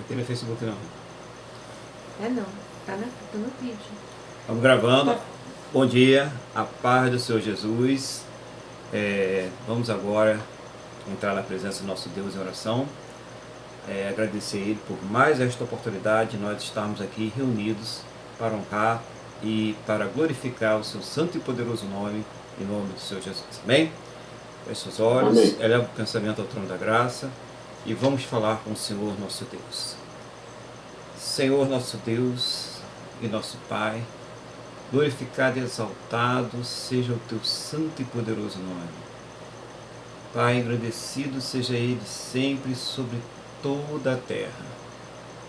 Aqui no Facebook não. Não. Tá no vídeo. Vamos gravando. Bom dia, a paz do Senhor Jesus. Vamos agora entrar na presença do nosso Deus em oração. Agradecer a Ele por mais esta oportunidade de nós estarmos aqui reunidos para honrar e para glorificar o seu santo e poderoso nome, em nome do Senhor Jesus. Amém? Feche os olhos, eleva o pensamento ao trono da graça e vamos falar com o Senhor nosso Deus. Senhor nosso Deus e nosso Pai, glorificado e exaltado seja o teu santo e poderoso nome. Pai, engrandecido seja Ele sempre sobre toda a terra.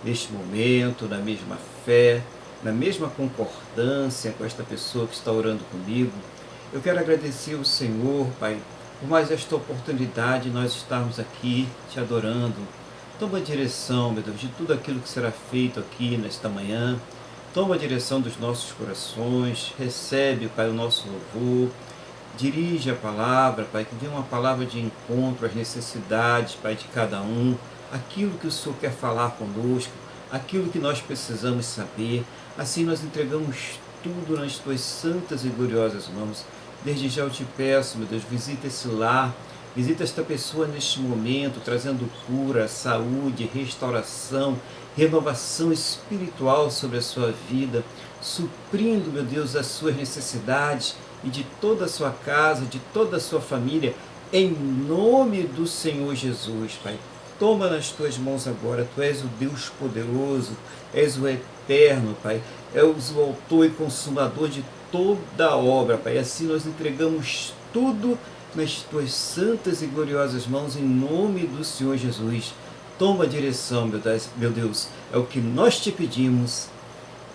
Neste momento, na mesma fé, na mesma concordância com esta pessoa que está orando comigo, eu quero agradecer ao Senhor, Pai, por mais esta oportunidade de nós estarmos aqui te adorando. Toma a direção, meu Deus, de tudo aquilo que será feito aqui nesta manhã. Toma a direção dos nossos corações, recebe, Pai, o nosso louvor. Dirige a palavra, Pai, que venha uma palavra de encontro às necessidades, Pai, de cada um. Aquilo que o Senhor quer falar conosco, aquilo que nós precisamos saber. Assim nós entregamos tudo nas Tuas santas e gloriosas mãos. Desde já eu te peço, meu Deus, visita esse lar, visita esta pessoa neste momento, trazendo cura, saúde, restauração, renovação espiritual sobre a sua vida, suprindo, meu Deus, as suas necessidades e de toda a sua casa, de toda a sua família, em nome do Senhor Jesus, Pai. Toma nas tuas mãos agora, tu és o Deus poderoso, és o eterno, Pai, és o autor e consumador de toda a obra, Pai. Assim nós entregamos tudo nas tuas santas e gloriosas mãos, em nome do Senhor Jesus. Toma a direção, meu Deus, é o que nós te pedimos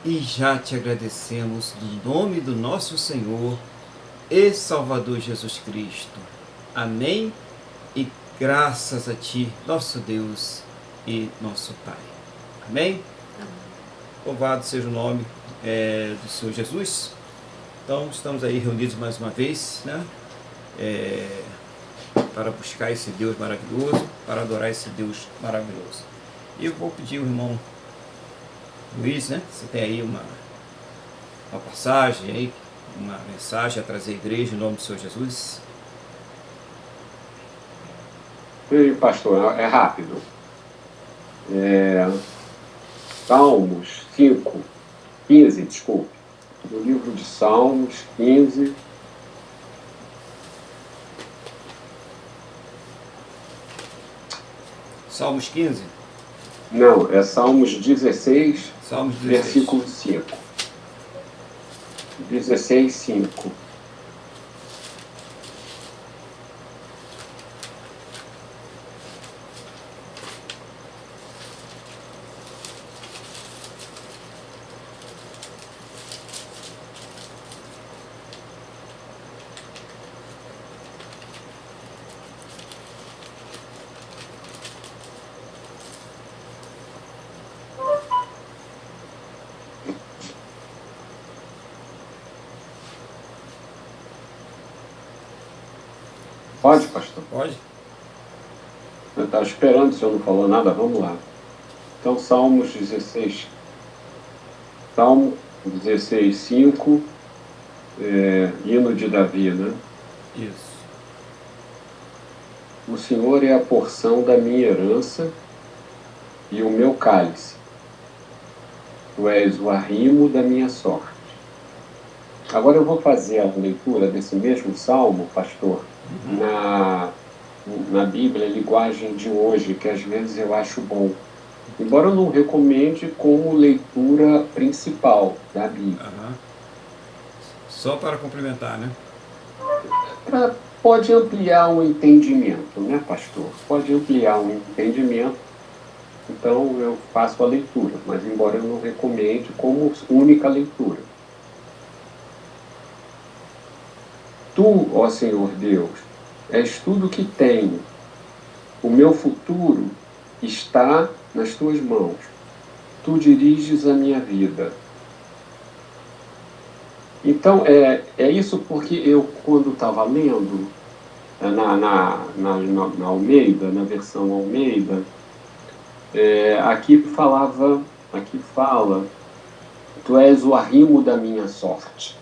e já te agradecemos, no nome do nosso Senhor e Salvador Jesus Cristo. Amém? E graças a Ti, nosso Deus e nosso Pai. Amém? Louvado seja o nome do Senhor Jesus. Então, estamos aí reunidos mais uma vez, né? Para buscar esse Deus maravilhoso, para adorar esse Deus maravilhoso. E eu vou pedir ao irmão Luiz, né? Você tem aí uma passagem aí, uma mensagem a trazer à igreja em nome do Senhor Jesus? Sim, pastor, é rápido. Salmos 15, desculpe. No livro de Salmos 15. Salmos 15? Não, é Salmos 16, Salmos 16. versículo 5. 16, 5. Pode, pastor? Pode? Eu estava esperando, o senhor não falou nada, vamos lá. Então, Salmo 16, 5, hino de Davi, né? Isso. O Senhor é a porção da minha herança e o meu cálice. Tu és o arrimo da minha sorte. Agora eu vou fazer a leitura desse mesmo salmo, pastor, na Bíblia, linguagem de hoje, que às vezes eu acho bom. Embora eu não recomende como leitura principal da Bíblia. Só para complementar, né? Pode ampliar o entendimento, né, pastor? Pode ampliar o entendimento. Então eu faço a leitura, mas embora eu não recomende como única leitura. Tu, ó Senhor Deus, és tudo que tenho. O meu futuro está nas tuas mãos. Tu diriges a minha vida. Então, é isso porque eu, quando estava lendo na Almeida, na versão Almeida, aqui fala, tu és o arrimo da minha sorte.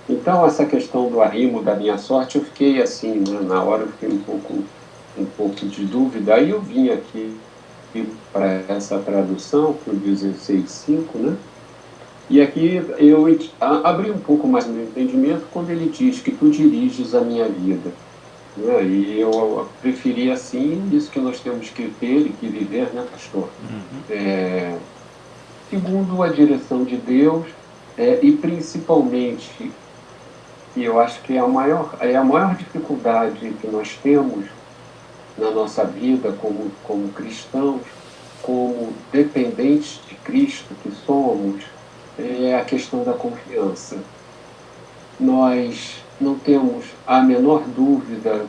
Então, essa questão do arrimo da minha sorte, eu fiquei assim, né, na hora eu fiquei um pouco de dúvida, aí eu vim aqui para essa tradução, para o 16:5, né? E aqui eu abri um pouco mais meu entendimento quando ele diz que tu diriges a minha vida. Né? E eu preferi assim, isso que nós temos que ter e que viver, né, pastor? Segundo a direção de Deus, e principalmente, e eu acho que é a maior dificuldade que nós temos na nossa vida como cristãos, como dependentes de Cristo que somos, é a questão da confiança. Nós não temos a menor dúvida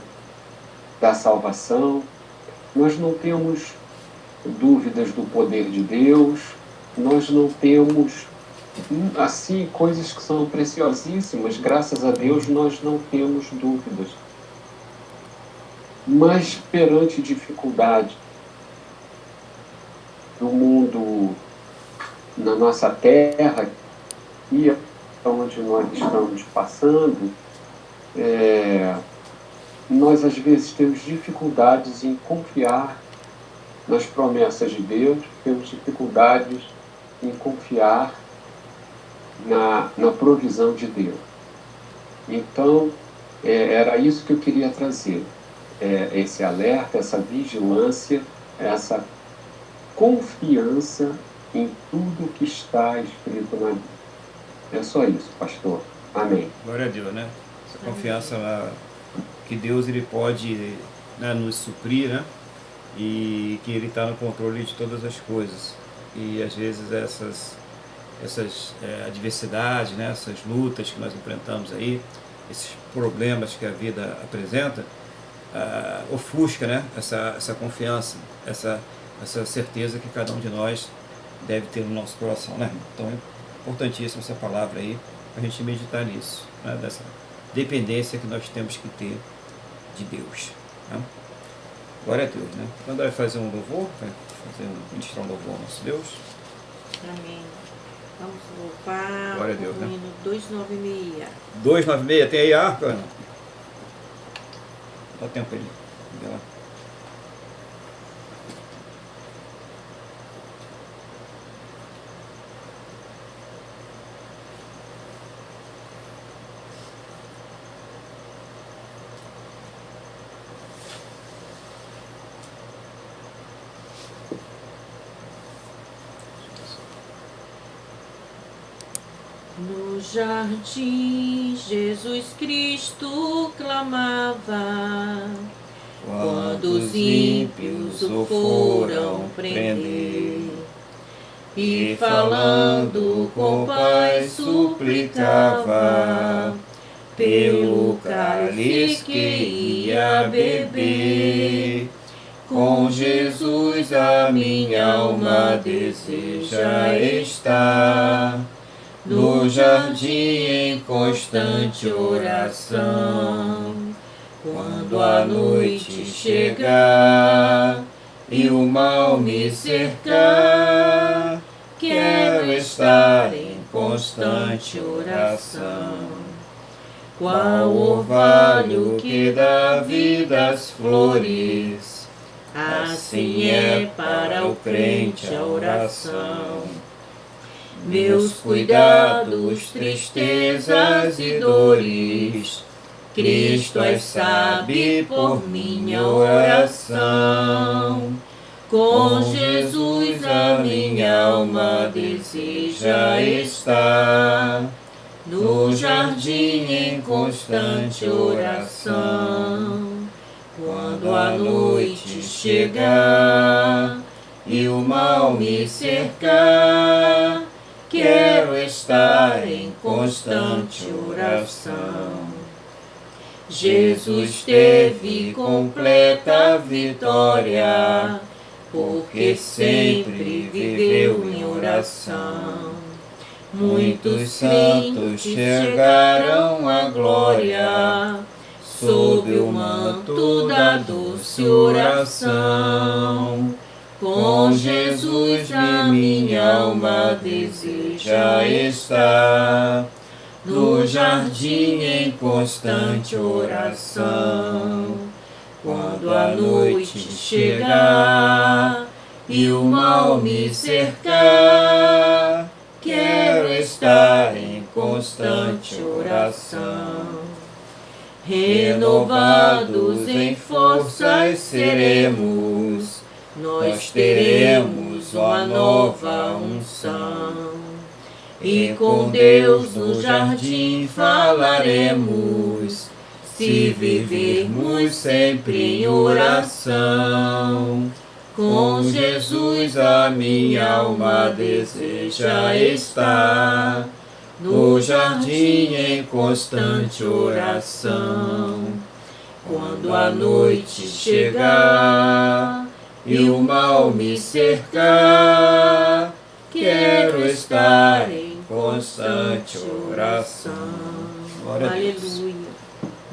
da salvação, nós não temos dúvidas do poder de Deus, nós não temos, assim, coisas que são preciosíssimas, graças a Deus nós não temos dúvidas. Mas perante dificuldade do mundo, na nossa terra, e onde nós estamos passando, nós às vezes temos dificuldades em confiar nas promessas de Deus, temos dificuldades em confiar na provisão de Deus. Então, era isso que eu queria trazer, esse alerta, essa vigilância, essa confiança em tudo que está escrito na Bíblia. É só isso, pastor. Amém. Glória a Deus, né? Essa confiança que Deus ele pode, né, nos suprir, né? E que Ele está no controle de todas as coisas. E às vezes essas adversidades, né, essas lutas que nós enfrentamos aí, esses problemas que a vida apresenta, ofusca, né, essa confiança, essa certeza que cada um de nós deve ter no nosso coração, né? Então é importantíssima essa palavra aí, para a gente meditar nisso, né, dessa dependência que nós temos que ter de Deus, né? Glória a Deus, né? Quando vai fazer um louvor, vai ministrar um louvor ao nosso Deus. Amém. Vamos louvar. Glória a Deus, o hino 296. 296, tem aí a harpa? Não? Dá tempo aí. Vê lá. No jardim, Jesus Cristo clamava, quando os ímpios o foram prender, e falando com o Pai suplicava, pelo cálice que ia beber. Com Jesus a minha alma deseja estar, no jardim em constante oração. Quando a noite chegar e o mal me cercar, quero estar em constante oração. Qual orvalho que dá vida às flores, assim é para o crente a oração. Meus cuidados, tristezas e dores, Cristo as sabe por minha oração. Com Jesus a minha alma deseja estar, no jardim em constante oração. Quando a noite chegar e o mal me cercar, quero estar em constante oração. Jesus teve completa vitória, porque sempre viveu em oração. Muitos santos chegaram à glória, sob o manto da doce oração. Com Jesus a minha alma deseja estar, no jardim em constante oração. Quando a noite chegar e o mal me cercar, quero estar em constante oração. Renovados em forças seremos, nós teremos uma nova unção. E com Deus no jardim falaremos, se vivermos sempre em oração. Com Jesus a minha alma deseja estar, no jardim em constante oração. Quando a noite chegar e o mal me cercar, quero estar em constante oração. Glória a Deus. Aleluia.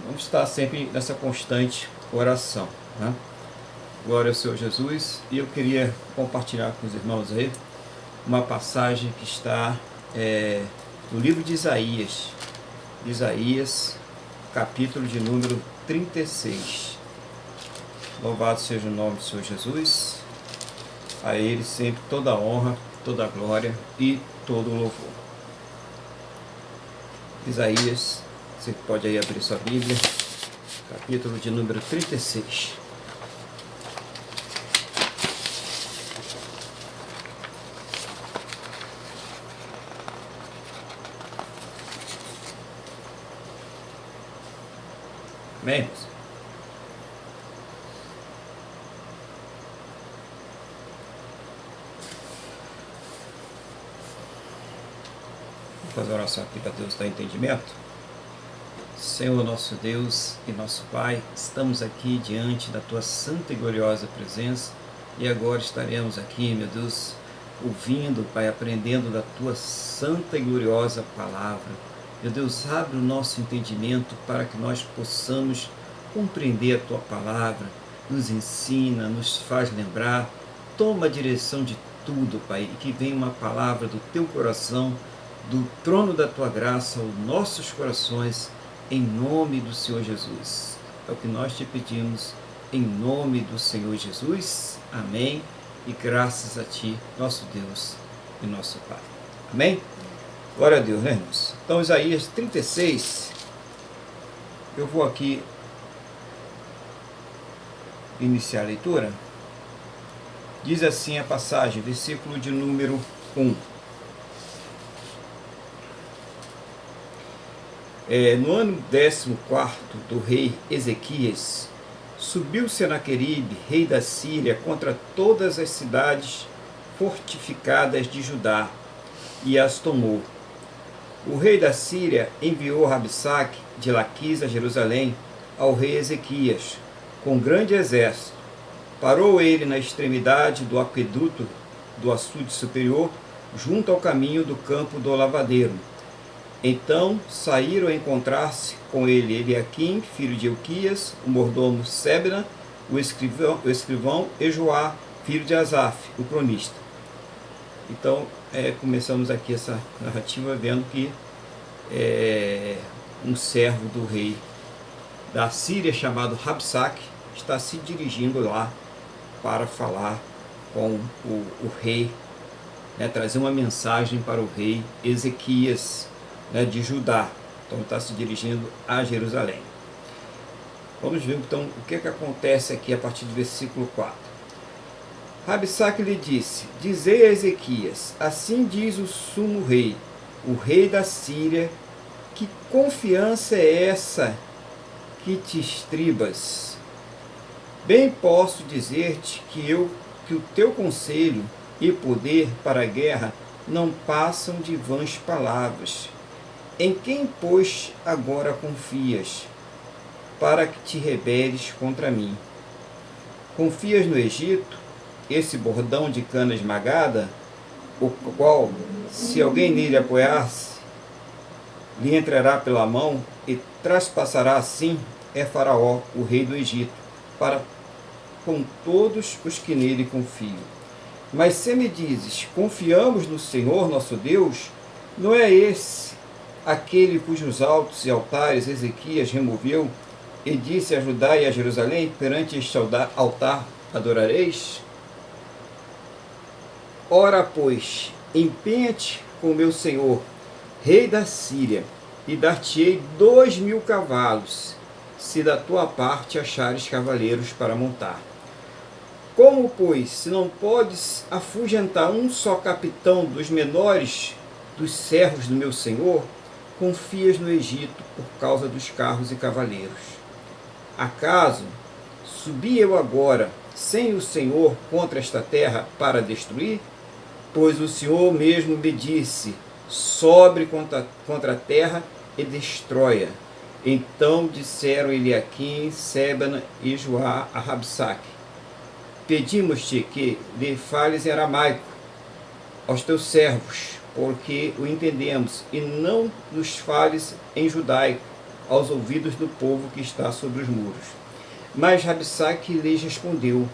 Vamos estar sempre nessa constante oração, né? Glória ao Senhor Jesus. E eu queria compartilhar com os irmãos aí uma passagem que está no livro de Isaías. Isaías, capítulo de número 36. Louvado seja o nome do Senhor Jesus. A Ele sempre toda a honra, toda a glória e todo o louvor. Isaías, você pode aí abrir sua Bíblia, capítulo de número 36. Amém? Vou fazer uma oração aqui para Deus dar entendimento. Senhor nosso Deus e nosso Pai, estamos aqui diante da Tua santa e gloriosa presença e agora estaremos aqui, meu Deus, ouvindo, Pai, aprendendo da Tua santa e gloriosa palavra. Meu Deus, abre o nosso entendimento para que nós possamos compreender a Tua palavra, nos ensina, nos faz lembrar, toma a direção de tudo, Pai, e que venha uma palavra do Teu coração, do trono da Tua graça aos nossos corações, em nome do Senhor Jesus. É o que nós te pedimos, em nome do Senhor Jesus. Amém. E graças a Ti, nosso Deus e nosso Pai. Amém? Glória a Deus, né, irmãos? Então, Isaías 36, eu vou aqui iniciar a leitura. Diz assim a passagem, versículo de número 1. No ano 14º do rei Ezequias, subiu Senaqueribe, rei da Síria, contra todas as cidades fortificadas de Judá, e as tomou. O rei da Síria enviou Rabsaque de Laquis a Jerusalém ao rei Ezequias, com grande exército. Parou ele na extremidade do aqueduto do açude superior, junto ao caminho do campo do lavadeiro. Então saíram a encontrar-se com ele Eliaquim, filho de Ilquias, o mordomo Sebna, o escrivão, e Joá, filho de Asaf, o cronista. Então, começamos aqui essa narrativa vendo que um servo do rei da Síria, chamado Rabsaque, está se dirigindo lá para falar com o rei, trazer uma mensagem para o rei Ezequias, de Judá. Então está se dirigindo a Jerusalém. Vamos ver então o que acontece aqui a partir do versículo 4. Rabsaque lhe disse: Dizei a Ezequias, assim diz o sumo rei, o rei da Síria, que confiança é essa que te estribas? Bem posso dizer-te que o teu conselho e poder para a guerra não passam de vãs palavras. Em quem, pois, agora confias, para que te rebeles contra mim? Confias no Egito, esse bordão de cana esmagada, o qual, se alguém nele apoiar-se, lhe entrará pela mão e traspassará assim Faraó, o rei do Egito, para com todos os que nele confiam. Mas se me dizes, confiamos no Senhor nosso Deus, não é esse aquele cujos altos e altares Ezequias removeu e disse a Judá e a Jerusalém, perante este altar adorareis? Ora, pois, empenha-te com meu senhor, rei da Síria, e dar-te-ei 2.000 cavalos, se da tua parte achares cavaleiros para montar. Como, pois, se não podes afugentar um só capitão dos menores dos servos do meu senhor, confias no Egito por causa dos carros e cavaleiros? Acaso subi eu agora, sem o Senhor, contra esta terra para destruir? Pois o Senhor mesmo me disse, sobre contra a terra e destrói-a. Então disseram Eliaquim, Sebna e Joá a Rabsaque: pedimos-te que lhe fales em aramaico aos teus servos, porque o entendemos, e não nos fales em judaico aos ouvidos do povo que está sobre os muros. Mas Rabsaque lhes respondeu: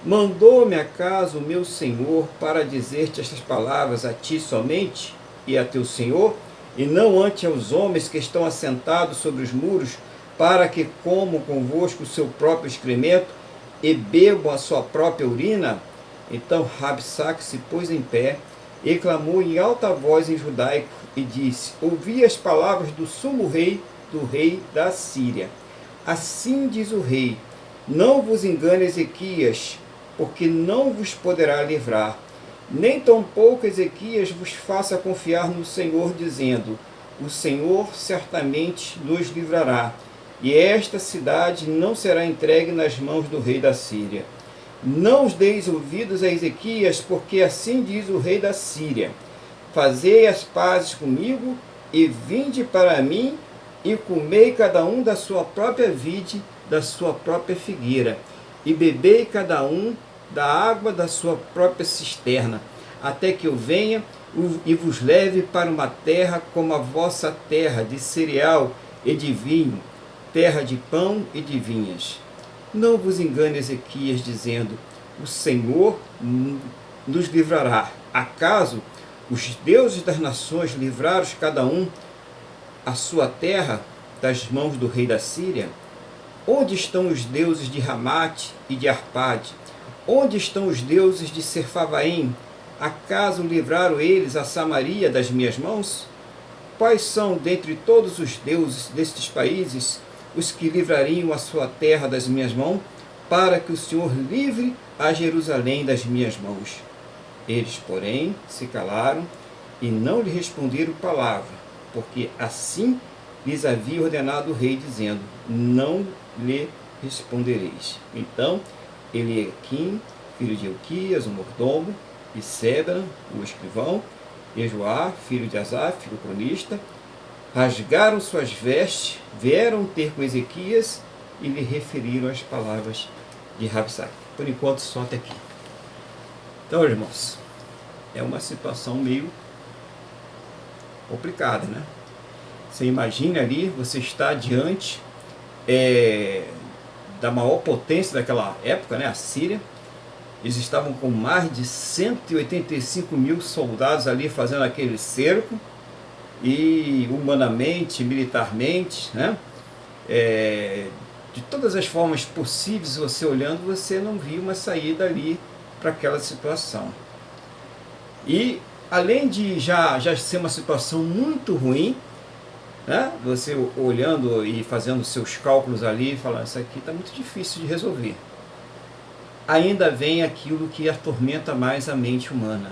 mandou-me acaso o meu senhor para dizer-te estas palavras a ti somente e a teu senhor, e não ante aos homens que estão assentados sobre os muros, para que comam convosco o seu próprio excremento e bebam a sua própria urina? Então Rabsaque se pôs em pé e clamou em alta voz em judaico e disse: ouvi as palavras do sumo rei, do rei da Síria. Assim diz o rei: não vos engane Ezequias, porque não vos poderá livrar, nem tampouco Ezequias vos faça confiar no Senhor, dizendo: o Senhor certamente nos livrará, e esta cidade não será entregue nas mãos do rei da Síria. Não os deis ouvidos a Ezequias, porque assim diz o rei da Síria: fazei as pazes comigo, e vinde para mim, e comei cada um da sua própria vide, da sua própria figueira, e bebei cada um da água da sua própria cisterna, até que eu venha e vos leve para uma terra como a vossa terra, de cereal e de vinho, terra de pão e de vinhas. Não vos engane Ezequias, dizendo: o Senhor nos livrará. Acaso os deuses das nações livraram cada um a sua terra das mãos do rei da Síria? Onde estão os deuses de Ramate e de Arpade? Onde estão os deuses de Serfavaim? Acaso livraram eles a Samaria das minhas mãos? Quais são, dentre todos os deuses destes países, os que livrariam a sua terra das minhas mãos, para que o Senhor livre a Jerusalém das minhas mãos? Eles, porém, se calaram e não lhe responderam palavra, porque assim lhes havia ordenado o rei, dizendo: não lhe respondereis. Então Eliaquim, filho de Hilquias, o mordomo, e Sebna, o escrivão, e Joá, filho de Asaf, o cronista, rasgaram suas vestes, vieram ter com Ezequias e lhe referiram as palavras de Rabsaque. Por enquanto, só até aqui. Então, irmãos, é uma situação meio complicada, né? Você imagina ali, você está diante da maior potência daquela época, né? A Síria. Eles estavam com mais de 185 mil soldados ali fazendo aquele cerco, e humanamente, militarmente, né? De todas as formas possíveis, você olhando, você não viu uma saída ali para aquela situação. E além de já ser uma situação muito ruim, né? Você olhando e fazendo seus cálculos ali, falando: isso aqui está muito difícil de resolver. Ainda vem aquilo que atormenta mais a mente humana,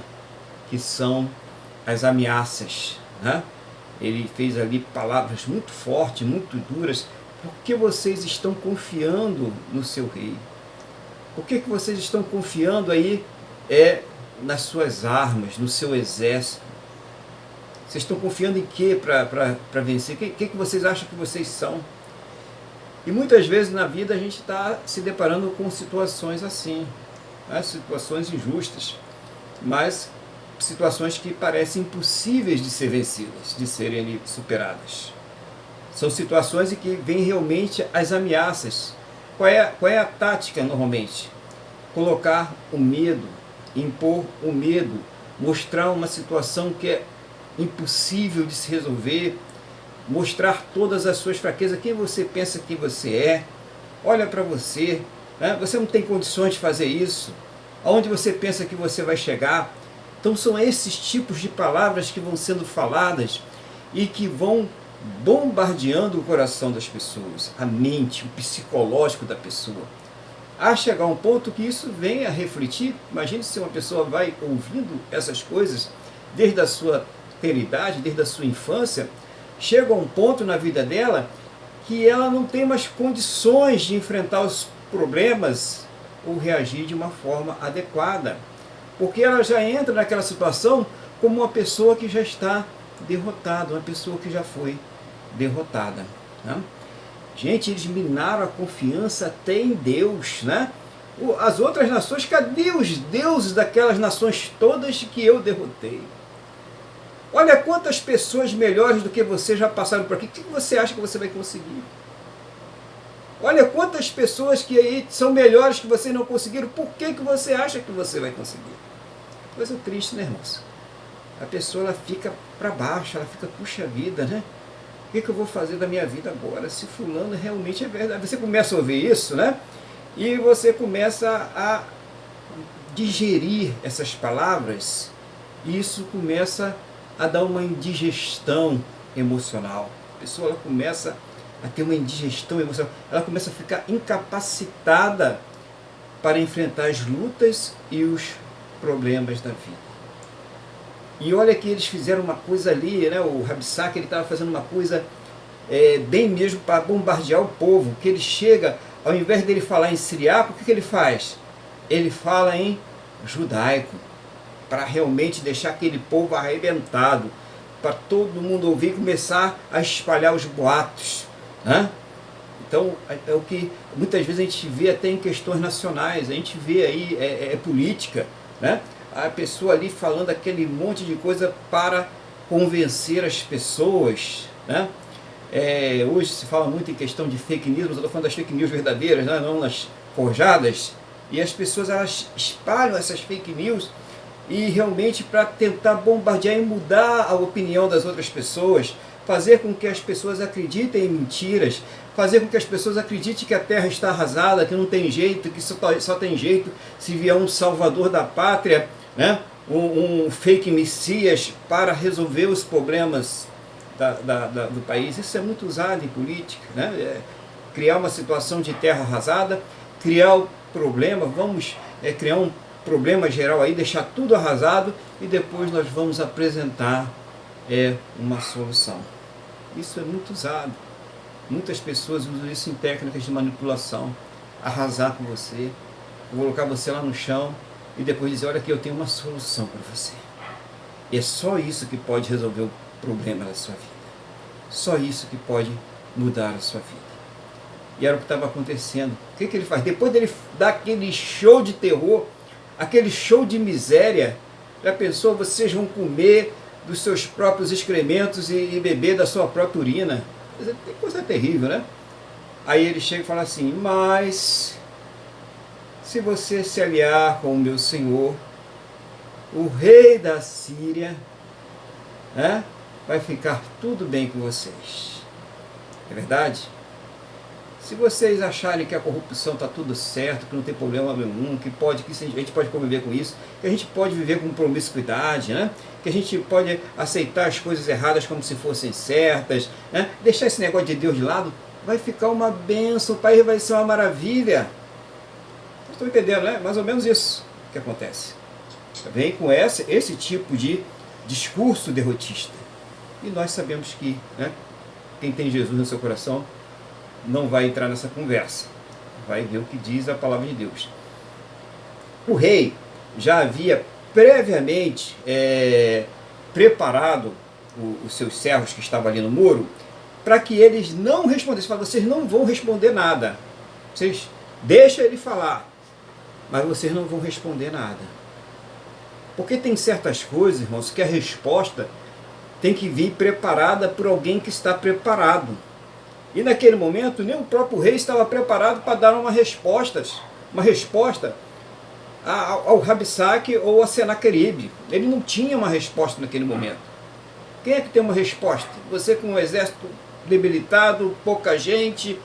que são as ameaças, né? Ele fez ali palavras muito fortes, muito duras. Por que vocês estão confiando no seu rei? Por que vocês estão confiando aí nas suas armas, no seu exército? Vocês estão confiando em quê para vencer? O que vocês acham que vocês são? E muitas vezes na vida a gente está se deparando com situações assim, né? Situações injustas, mas situações que parecem impossíveis de ser vencidas, de serem superadas. São situações em que vêm realmente as ameaças. Qual é a tática normalmente? Colocar o medo, impor o medo, mostrar uma situação que é impossível de se resolver, mostrar todas as suas fraquezas, quem você pensa que você é, olha para você, né? Você não tem condições de fazer isso, aonde você pensa que você vai chegar. Então são esses tipos de palavras que vão sendo faladas e que vão bombardeando o coração das pessoas, a mente, o psicológico da pessoa, a chegar a um ponto que isso venha a refletir. Imagine se uma pessoa vai ouvindo essas coisas desde a sua tenridade, desde a sua infância, chega a um ponto na vida dela que ela não tem mais condições de enfrentar os problemas ou reagir de uma forma adequada, porque ela já entra naquela situação como uma pessoa que já está derrotada, uma pessoa que já foi derrotada, né? Gente, eles minaram a confiança até em Deus, né? As outras nações, cadê os deuses daquelas nações todas que eu derrotei? Olha quantas pessoas melhores do que você já passaram por aqui. O que você acha que você vai conseguir? Olha quantas pessoas que aí são melhores que você não conseguiram. Por que você acha que você vai conseguir? Coisa triste, né, irmãos? A pessoa ela fica para baixo, ela fica, puxa vida, né? O que eu vou fazer da minha vida agora? Se fulano realmente é verdade. Você começa a ouvir isso, né? E você começa a digerir essas palavras. E isso começa a dar uma indigestão emocional. A pessoa ela começa a ter uma indigestão emocional. Ela começa a ficar incapacitada para enfrentar as lutas e os problemas da vida. E olha que eles fizeram uma coisa ali, né? O Rabsaque ele estava fazendo uma coisa bem mesmo para bombardear o povo, que ele chega, ao invés dele falar em siriaco, o que ele faz? Ele fala em judaico, para realmente deixar aquele povo arrebentado, para todo mundo ouvir e começar a espalhar os boatos, né? Então, é o que muitas vezes a gente vê até em questões nacionais, a gente vê aí, política, né? A pessoa ali falando aquele monte de coisa para convencer as pessoas, né? Hoje se fala muito em questão de fake news, mas eu estou falando das fake news verdadeiras, né? Não nas forjadas, e as pessoas elas espalham essas fake news e realmente para tentar bombardear e mudar a opinião das outras pessoas, fazer com que as pessoas acreditem em mentiras, fazer com que as pessoas acreditem que a terra está arrasada, que não tem jeito, que só tem jeito se vier um salvador da pátria, né? um fake messias para resolver os problemas do país. Isso é muito usado em política, né? Criar uma situação de terra arrasada, criar o problema, vamos criar um problema geral aí, deixar tudo arrasado e depois nós vamos apresentar uma solução. Isso é muito usado. Muitas pessoas usam isso em técnicas de manipulação, arrasar com você, colocar você lá no chão e depois dizer, olha aqui, eu tenho uma solução para você. E é só isso que pode resolver o problema da sua vida. Só isso que pode mudar a sua vida. E era o que estava acontecendo. O que ele faz? Depois dele dar aquele show de terror, aquele show de miséria, já pensou, vocês vão comer dos seus próprios excrementos e beber da sua própria urina? Coisa terrível, né? Aí ele chega e fala assim, mas se você se aliar com o meu senhor, o rei da Síria, né, vai ficar tudo bem com vocês. É verdade? Se vocês acharem que a corrupção está tudo certo, que não tem problema nenhum, que a gente pode conviver com isso, que a gente pode viver com promiscuidade, né? Que a gente pode aceitar as coisas erradas como se fossem certas, né? Deixar esse negócio de Deus de lado, vai ficar uma bênção, o país vai ser uma maravilha. Vocês estão entendendo, né? Mais ou menos isso que acontece. Vem com esse tipo de discurso derrotista. E nós sabemos que, né, quem tem Jesus no seu coração não vai entrar nessa conversa, vai ver o que diz a palavra de Deus. O rei já havia previamente preparado os seus servos que estavam ali no muro para que eles não respondessem. Falaram, vocês não vão responder nada, vocês deixam ele falar, mas vocês não vão responder nada, porque tem certas coisas, irmãos, que a resposta tem que vir preparada por alguém que está preparado. E naquele momento, nem o próprio rei estava preparado para dar uma resposta ao Rabsaque ou a Senaqueribe. Ele não tinha uma resposta naquele momento. Quem é que tem uma resposta? Você com um exército debilitado, pouca gente,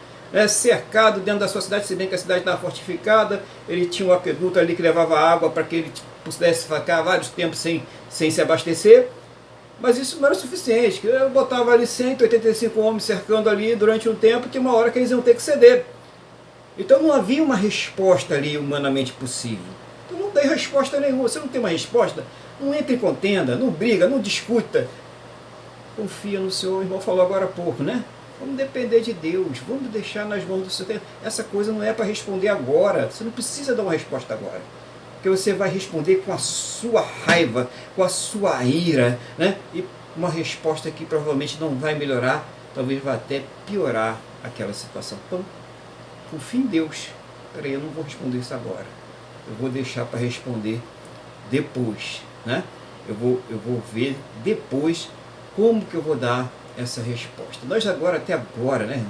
cercado dentro da sua cidade, se bem que a cidade estava fortificada, ele tinha um aqueduto ali que levava água para que ele pudesse ficar vários tempos sem se abastecer, mas isso não era suficiente. Eu botava ali 185 homens cercando ali durante um tempo, que uma hora que eles iam ter que ceder. Então não havia uma resposta ali humanamente possível. Então não tem resposta nenhuma. Você não tem uma resposta, não entre em contenda, não briga, não discuta. Confia no Senhor, o irmão falou agora há pouco, né? Vamos depender de Deus, vamos deixar nas mãos do Senhor. Essa coisa não é para responder agora, você não precisa dar uma resposta agora. Porque você vai responder com a sua raiva, com a sua ira, né? E uma resposta que provavelmente não vai melhorar, talvez vá até piorar aquela situação. Então, confia em Deus. Peraí, eu não vou responder isso agora. Eu vou deixar para responder depois, né? Eu vou ver depois como que eu vou dar essa resposta. Nós agora, até agora, né,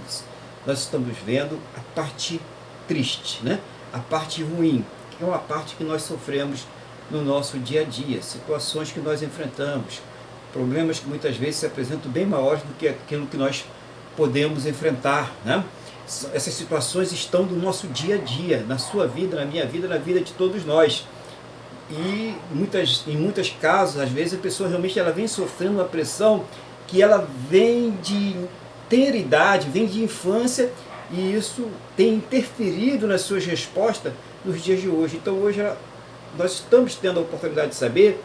nós estamos vendo a parte triste, né? A parte ruim, que é uma parte que nós sofremos no nosso dia a dia, situações que nós enfrentamos, problemas que muitas vezes se apresentam bem maiores do que aquilo que nós podemos enfrentar, né? Essas situações estão no nosso dia a dia, na sua vida, na minha vida, na vida de todos nós. E em muitos casos, às vezes, a pessoa realmente ela vem sofrendo uma pressão que ela vem de teneridade, vem de infância, e isso tem interferido nas suas respostas nos dias de hoje. Então hoje nós estamos tendo a oportunidade de saber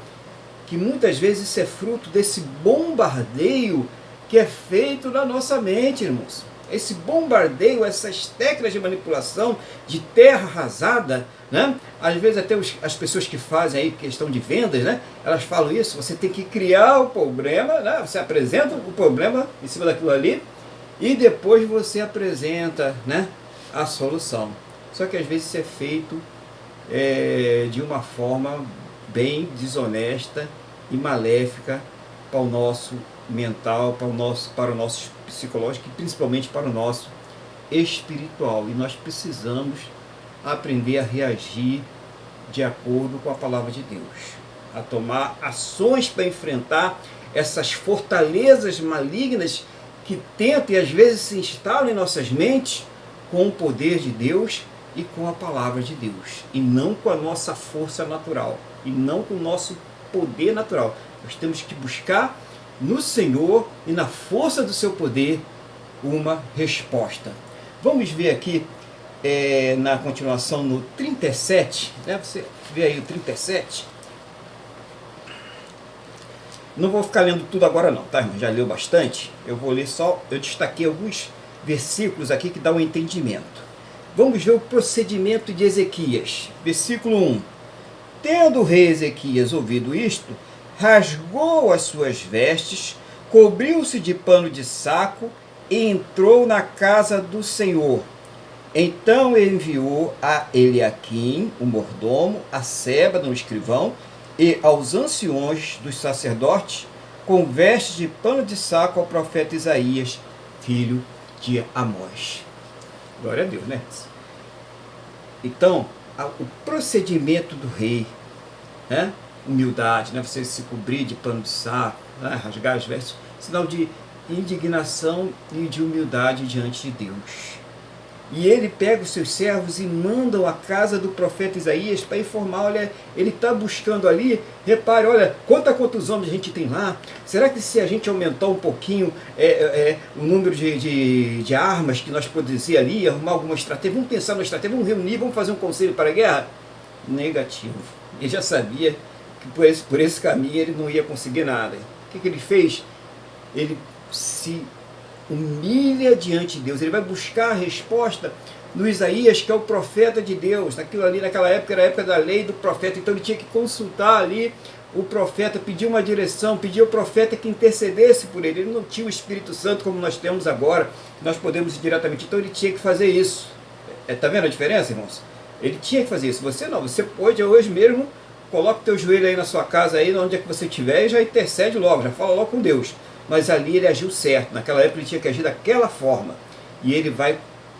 que muitas vezes isso é fruto desse bombardeio que é feito na nossa mente, irmãos. Esse bombardeio, essas técnicas de manipulação, de terra arrasada, né? Às vezes até as pessoas que fazem aí questão de vendas, né? Elas falam isso, você tem que criar o problema, né? Você apresenta o problema em cima daquilo ali e depois você apresenta, né, a solução. Só que às vezes isso é feito de uma forma bem desonesta e maléfica para o nosso mental, para o nosso psicológico e principalmente para o nosso espiritual. E nós precisamos aprender a reagir de acordo com a palavra de Deus, a tomar ações para enfrentar essas fortalezas malignas que tentam e às vezes se instalam em nossas mentes com o poder de Deus e com a palavra de Deus, e não com a nossa força natural, e não com o nosso poder natural. Nós temos que buscar no Senhor e na força do seu poder uma resposta. Vamos ver aqui na continuação no 37, né? Você vê aí o 37. Não vou ficar lendo tudo agora não, tá, irmão? Já leu bastante. Eu vou ler só, eu destaquei alguns versículos aqui que dão um entendimento. Vamos ver o procedimento de Ezequias. Versículo 1. Tendo o rei Ezequias ouvido isto, rasgou as suas vestes, cobriu-se de pano de saco e entrou na casa do Senhor. Então enviou a Eliaquim, o mordomo, a Sebna, o escrivão, e aos anciões dos sacerdotes, com vestes de pano de saco ao profeta Isaías, filho de Amós. Glória a Deus, né? Então, o procedimento do rei, né? Humildade, né? Você se cobrir de pano de saco, né? Rasgar as vestes, sinal de indignação e de humildade diante de Deus. E ele pega os seus servos e mandam à casa do profeta Isaías para informar, olha, ele está buscando ali, repare, olha, quantos homens a gente tem lá, será que se a gente aumentar um pouquinho o número de armas que nós podemos ir ali, arrumar alguma estratégia, vamos pensar na estratégia, vamos reunir, vamos fazer um conselho para a guerra? Negativo. Ele já sabia que por esse caminho ele não ia conseguir nada. O que ele fez? Ele se humilha diante de Deus, ele vai buscar a resposta no Isaías, que é o profeta de Deus. Naquilo ali, naquela época, era a época da lei do profeta, então ele tinha que consultar ali o profeta, pedir uma direção, pedir ao profeta que intercedesse por ele. Ele não tinha o Espírito Santo como nós temos agora, nós podemos ir diretamente, então ele tinha que fazer isso. Está vendo a diferença, irmãos? Ele tinha que fazer isso, você não, você pode hoje mesmo, coloca o teu joelho aí na sua casa, aí onde é que você estiver, e já intercede logo, já fala logo com Deus. Mas ali ele agiu certo, naquela época ele tinha que agir daquela forma. E ele vai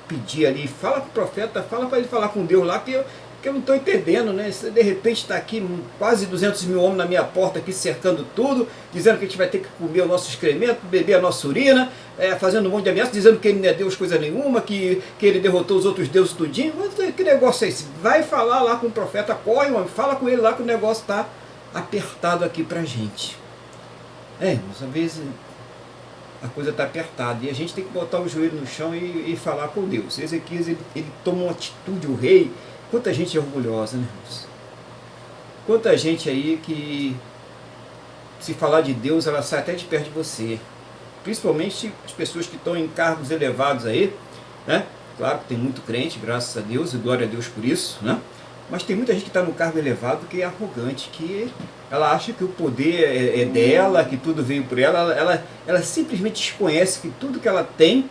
pedir ali, fala com o profeta, fala para ele falar com Deus lá, que Porque eu não estou entendendo, né? Você, de repente está aqui quase 200 mil homens na minha porta aqui cercando tudo, dizendo que a gente vai ter que comer o nosso excremento, beber a nossa urina, fazendo um monte de ameaças, dizendo que ele não é Deus coisa nenhuma, que ele derrotou os outros deuses tudinho. Mas que negócio é esse? Vai falar lá com o profeta, corre, homem, fala com ele lá que o negócio está apertado aqui pra gente. Mas às vezes a coisa está apertada e a gente tem que botar o joelho no chão e falar com Deus. Ezequias, ele toma uma atitude, o rei. Quanta gente é orgulhosa, né, irmãos? Quanta gente aí que, se falar de Deus, ela sai até de perto de você. Principalmente as pessoas que estão em cargos elevados aí, né? Claro que tem muito crente, graças a Deus, e glória a Deus por isso, né? Mas tem muita gente que está no cargo elevado que é arrogante, que ela acha que o poder é dela, que tudo veio por ela. Ela simplesmente desconhece que tudo que ela tem,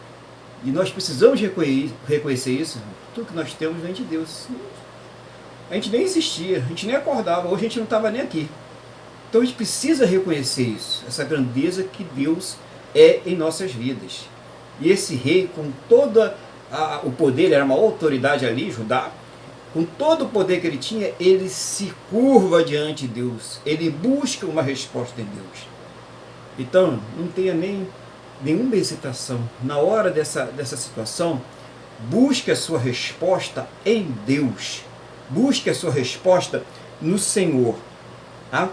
e nós precisamos reconhecer isso, tudo que nós temos vem de Deus. A gente nem existia, a gente nem acordava, hoje a gente não estava nem aqui. Então a gente precisa reconhecer isso, essa grandeza que Deus é em nossas vidas. E esse rei, com todo o poder, ele era uma autoridade ali, Judá, com todo o poder que ele tinha, ele se curva diante de Deus, ele busca uma resposta em Deus. Então, não tenha nenhuma hesitação. Na hora dessa situação, busque a sua resposta em Deus. Busque a sua resposta no Senhor. Tá?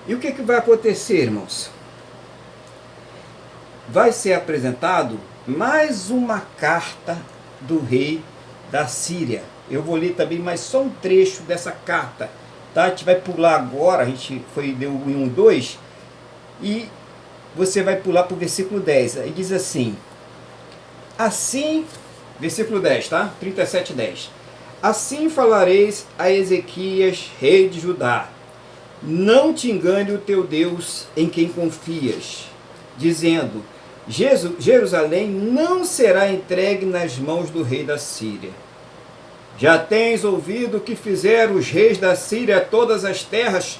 E o que vai acontecer, irmãos? Vai ser apresentado mais uma carta do rei da Síria. Eu vou ler também mais só um trecho dessa carta. Tá? A gente vai pular agora, a gente deu em 1:2, e você vai pular para o versículo 10. Aí diz assim, assim, versículo 10, tá? 37:10. Assim falareis a Ezequias, rei de Judá, não te engane o teu Deus em quem confias, dizendo, Jerusalém não será entregue nas mãos do rei da Síria. Já tens ouvido o que fizeram os reis da Síria a todas as terras,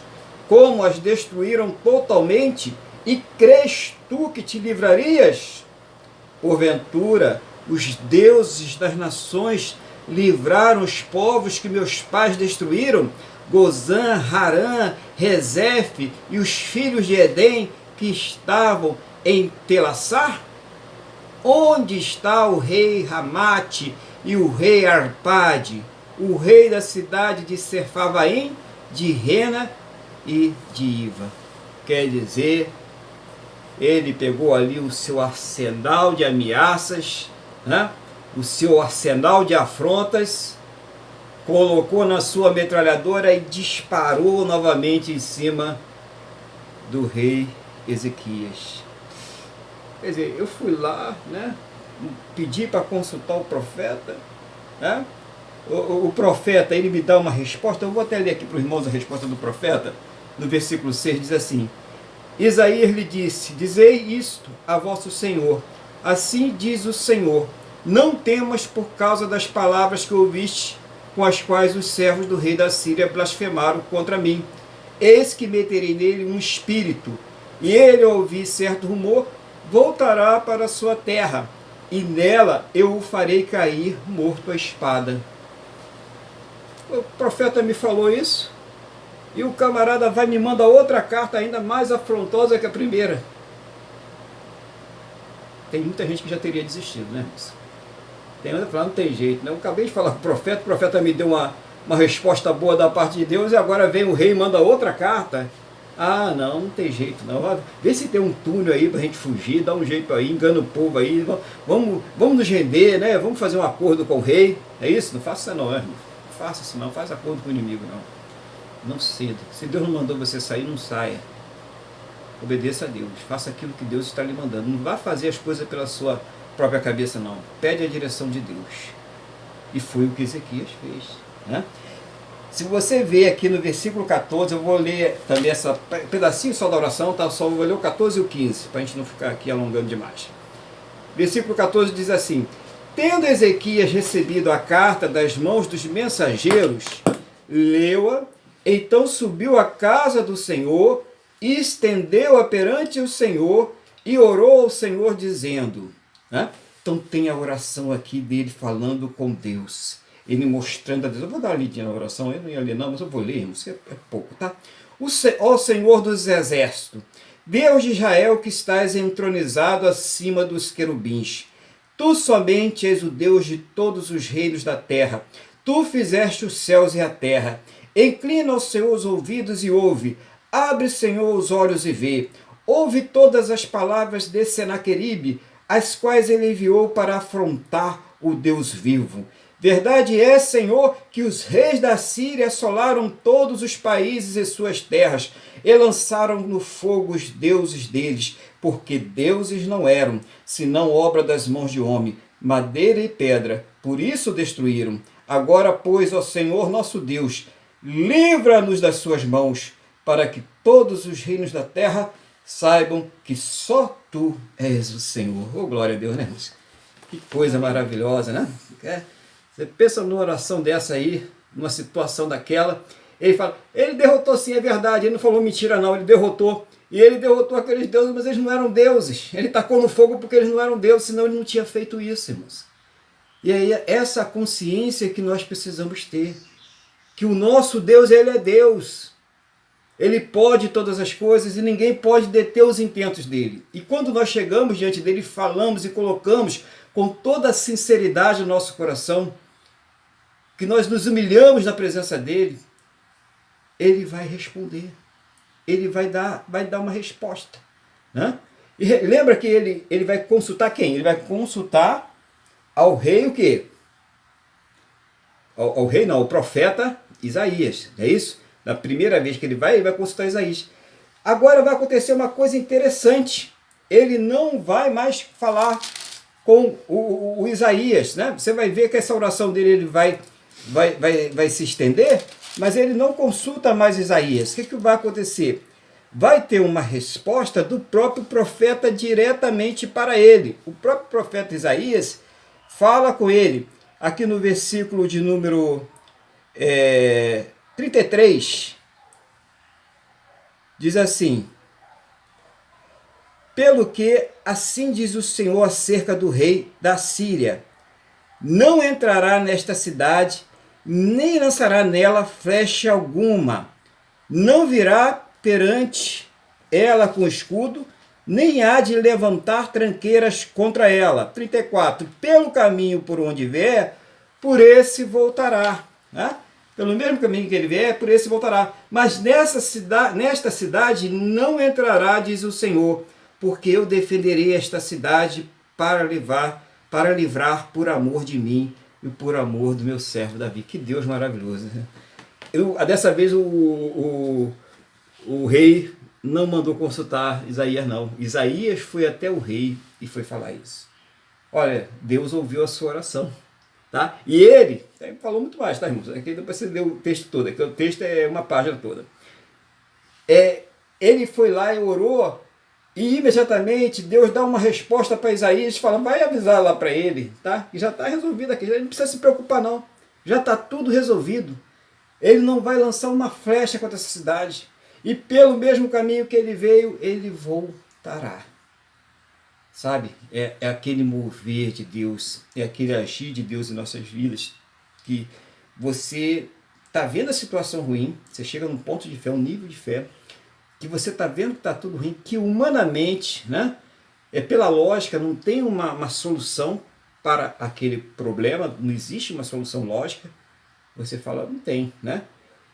como as destruíram totalmente, e crês tu que te livrarias? Porventura, os deuses das nações livraram os povos que meus pais destruíram, Gozã, Harã, Rezefe e os filhos de Edém que estavam em Telassar? Onde está o rei Ramate e o rei Arpade, o rei da cidade de Sefarvaim, de Rena e de Iva? Quer dizer, ele pegou ali o seu arsenal de ameaças, né? O seu arsenal de afrontas, colocou na sua metralhadora e disparou novamente em cima do rei Ezequias. Quer dizer, eu fui lá, né, pedi para consultar o profeta, né? O profeta, ele me dá uma resposta. Eu vou até ler aqui para os irmãos a resposta do profeta. No versículo 6 diz assim, Isaías lhe disse, dizei isto a vosso Senhor, assim diz o Senhor, não temas por causa das palavras que ouviste, com as quais os servos do rei da Síria blasfemaram contra mim. Eis que meterei nele um espírito, e ele, ao ouvir certo rumor, voltará para a sua terra, e nela eu o farei cair morto à espada. O profeta me falou isso, e o camarada vai me mandar outra carta ainda mais afrontosa que a primeira. Tem muita gente que já teria desistido, né? Tem outra falando, não tem jeito, né? Eu acabei de falar com o profeta me deu uma resposta boa da parte de Deus, e agora vem o rei e manda outra carta. Ah, não tem jeito não. Vê se tem um túnel aí pra gente fugir, dá um jeito aí, engana o povo aí, vamos nos render, né? Vamos fazer um acordo com o rei. É isso? Não faça isso não, irmão. Não faça isso não, faz acordo com o inimigo não. Não ceda. Se Deus não mandou você sair, não saia. Obedeça a Deus. Faça aquilo que Deus está lhe mandando. Não vá fazer as coisas pela sua própria cabeça, não. Pede a direção de Deus. E foi o que Ezequias fez, né? Se você vê aqui no versículo 14, eu vou ler também essa pedacinho só da oração, tá? Só vou ler o 14 e o 15, para a gente não ficar aqui alongando demais. Versículo 14 diz assim, tendo Ezequias recebido a carta das mãos dos mensageiros, leu-a, então subiu à casa do Senhor, e estendeu-a perante o Senhor, e orou ao Senhor dizendo, né? Então tem a oração aqui dele falando com Deus. ele mostrando a Deus. Eu vou dar uma lidinha na oração, eu não ia ler não, mas eu vou ler, irmãos, é pouco, tá? Ó Senhor dos exércitos, Deus de Israel, que estás entronizado acima dos querubins, tu somente és o Deus de todos os reinos da terra. Tu fizeste os céus e a terra. Inclina os seus ouvidos e ouve. Abre, Senhor, os olhos e vê. Ouve todas as palavras de Senaqueribe, as quais ele enviou para afrontar o Deus vivo. Verdade é, Senhor, que os reis da Síria assolaram todos os países e suas terras, e lançaram no fogo os deuses deles, porque deuses não eram, senão obra das mãos de homem, madeira e pedra, por isso destruíram. Agora, pois, ó Senhor nosso Deus, livra-nos das suas mãos, para que todos os reinos da terra saibam que só tu és o Senhor. Oh, glória a Deus, né, irmãos? Que coisa maravilhosa, né? Você pensa numa oração dessa aí, numa situação daquela, ele fala, ele derrotou sim, é verdade, ele não falou mentira não, ele derrotou. E ele derrotou aqueles deuses, mas eles não eram deuses. Ele tacou no fogo porque eles não eram deuses, senão ele não tinha feito isso, irmãos. E aí, essa consciência que nós precisamos ter, que o nosso Deus, ele é Deus. Ele pode todas as coisas e ninguém pode deter os intentos dele. E quando nós chegamos diante dele, falamos e colocamos com toda a sinceridade no nosso coração, que nós nos humilhamos na presença dele, ele vai responder. Ele vai dar uma resposta. Né? E lembra que ele vai consultar quem? Ele vai consultar ao rei o quê? Ao rei não, o profeta Isaías. É isso? Na primeira vez que ele vai consultar Isaías. Agora vai acontecer uma coisa interessante. Ele não vai mais falar com o Isaías. Né? Você vai ver que essa oração dele ele vai se estender, mas ele não consulta mais Isaías. O que vai acontecer? Vai ter uma resposta do próprio profeta diretamente para ele. O próprio profeta Isaías fala com ele, aqui no versículo de número 33, diz assim, pelo que assim diz o Senhor acerca do rei da Síria, não entrará nesta cidade, nem lançará nela flecha alguma, não virá perante ela com escudo, nem há de levantar tranqueiras contra ela. 34, pelo caminho por onde vier, por esse voltará. Né? Pelo mesmo caminho que ele vier, por esse voltará. Mas nesta cidade não entrará, diz o Senhor, porque eu defenderei esta cidade para livrar por amor de mim e por amor do meu servo Davi. Que Deus maravilhoso. Né? Dessa vez o rei não mandou consultar Isaías não. Isaías foi até o rei e foi falar isso. Olha, Deus ouviu a sua oração. Tá? E ele falou muito mais, tá, irmãos? Aqui depois você leu o texto todo, aqui o texto é uma página toda. Ele foi lá e orou, e imediatamente Deus dá uma resposta para Isaías, fala, vai avisar lá para ele, tá? E já está resolvido aqui, ele não precisa se preocupar não, já está tudo resolvido. Ele não vai lançar uma flecha contra essa cidade, e pelo mesmo caminho que ele veio, ele voltará. Sabe, é aquele mover de Deus, é aquele agir de Deus em nossas vidas, que você está vendo a situação ruim, você chega num ponto de fé, um nível de fé, que você está vendo que está tudo ruim, que humanamente, né, pela lógica, não tem uma solução para aquele problema, não existe uma solução lógica, você fala, não tem, né?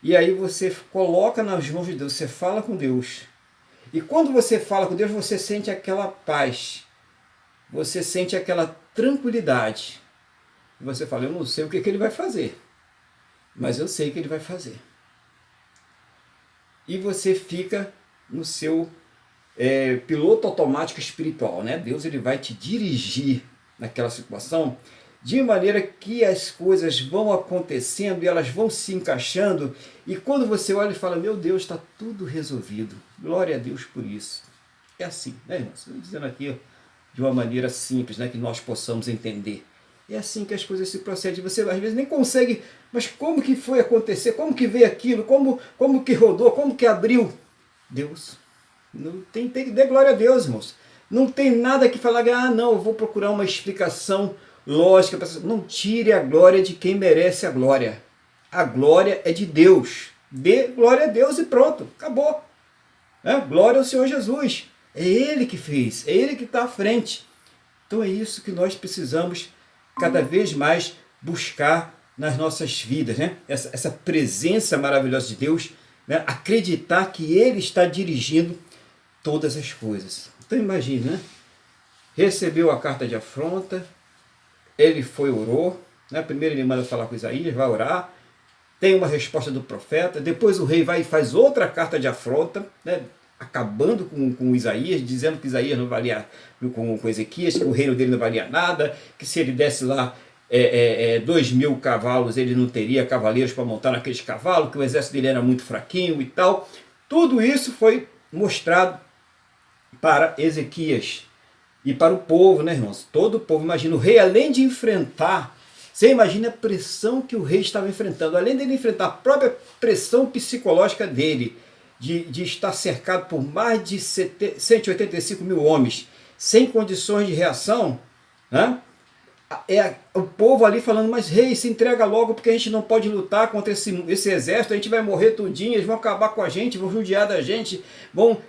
E aí você coloca nas mãos de Deus, você fala com Deus, e quando você fala com Deus, você sente aquela paz, você sente aquela tranquilidade. E você fala, eu não sei o que ele vai fazer, mas eu sei que ele vai fazer. E você fica no seu piloto automático espiritual. Né? Deus ele vai te dirigir naquela situação de maneira que as coisas vão acontecendo e elas vão se encaixando. E quando você olha e fala, meu Deus, está tudo resolvido. Glória a Deus por isso. É assim, né, irmãos? Estou dizendo aqui de uma maneira simples, né, que nós possamos entender. É assim que as coisas se procedem. Você às vezes nem consegue, mas como que foi acontecer? Como que veio aquilo? Como que rodou? Como que abriu? Deus. Não tem que dar glória a Deus, irmãos. Não tem nada que falar, não, eu vou procurar uma explicação lógica. Não tire a glória de quem merece a glória. A glória é de Deus. Dê glória a Deus e pronto, acabou. Glória ao Senhor Jesus. É Ele que fez, é Ele que está à frente. Então é isso que nós precisamos cada vez mais buscar nas nossas vidas, né? Essa presença maravilhosa de Deus, né? Acreditar que Ele está dirigindo todas as coisas. Então imagine, né? Recebeu a carta de afronta, ele foi, orou, né? Primeiro ele manda falar com Isaías, vai orar, tem uma resposta do profeta, depois o rei vai e faz outra carta de afronta, né? Acabando com Isaías, dizendo que Isaías não valia, com Ezequias, que o reino dele não valia nada, que se ele desse lá 2.000 cavalos, ele não teria cavaleiros para montar naqueles cavalos, que o exército dele era muito fraquinho e tal. Tudo isso foi mostrado para Ezequias e para o povo, né, irmãos? Todo o povo, imagina, o rei, além de enfrentar, você imagina a pressão que o rei estava enfrentando, além dele enfrentar a própria pressão psicológica dele, de estar cercado por mais de 185 mil homens, sem condições de reação, né? O povo ali falando, mas rei, se entrega logo, porque a gente não pode lutar contra esse exército, a gente vai morrer tudinho, eles vão acabar com a gente, vão judiar da gente,